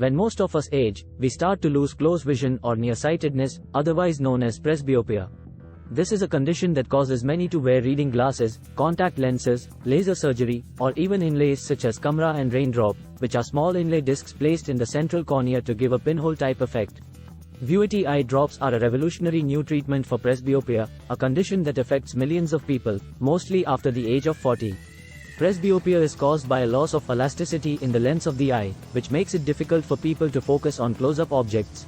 When most of us age, we start to lose close vision or nearsightedness, otherwise known as presbyopia. This is a condition that causes many to wear reading glasses, contact lenses, laser surgery, or even inlays such as camera and raindrop, which are small inlay discs placed in the central cornea to give a pinhole-type effect. Vuity eye drops are a revolutionary new treatment for presbyopia, a condition that affects millions of people, mostly after the age of 40. Presbyopia is caused by a loss of elasticity in the lens of the eye, which makes it difficult for people to focus on close-up objects.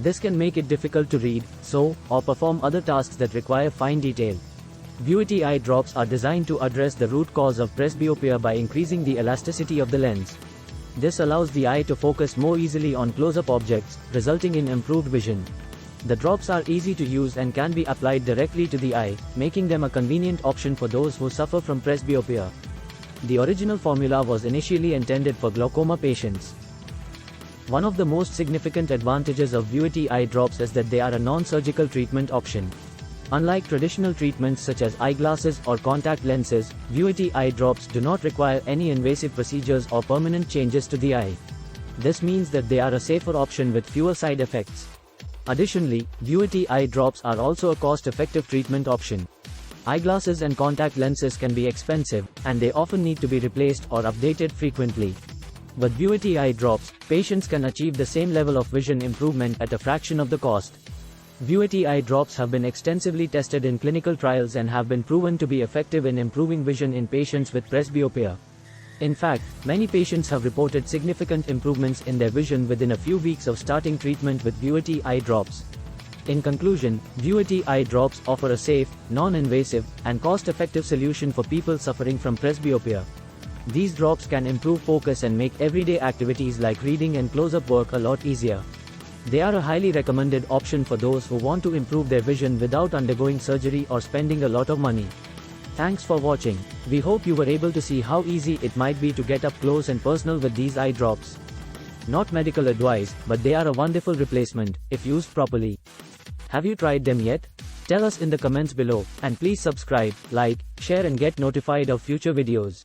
This can make it difficult to read, sew, or perform other tasks that require fine detail. Vuity eye drops are designed to address the root cause of presbyopia by increasing the elasticity of the lens. This allows the eye to focus more easily on close-up objects, resulting in improved vision. The drops are easy to use and can be applied directly to the eye, making them a convenient option for those who suffer from presbyopia. The original formula was initially intended for glaucoma patients. One of the most significant advantages of Vuity eye drops is that they are a non-surgical treatment option. Unlike traditional treatments such as eyeglasses or contact lenses, Vuity eye drops do not require any invasive procedures or permanent changes to the eye. This means that they are a safer option with fewer side effects. Additionally, Vuity eye drops are also a cost-effective treatment option. Eyeglasses and contact lenses can be expensive, and they often need to be replaced or updated frequently. With Vuity eye drops, patients can achieve the same level of vision improvement at a fraction of the cost. Vuity eye drops have been extensively tested in clinical trials and have been proven to be effective in improving vision in patients with presbyopia. In fact, many patients have reported significant improvements in their vision within a few weeks of starting treatment with Vuity eye drops. In conclusion, Vuity eye drops offer a safe, non-invasive, and cost-effective solution for people suffering from presbyopia. These drops can improve focus and make everyday activities like reading and close-up work a lot easier. They are a highly recommended option for those who want to improve their vision without undergoing surgery or spending a lot of money. Thanks for watching. We hope you were able to see how easy it might be to get up close and personal with these eye drops. Not medical advice, but they are a wonderful replacement, if used properly. Have you tried them yet? Tell us in the comments below, and please subscribe, like, share and get notified of future videos.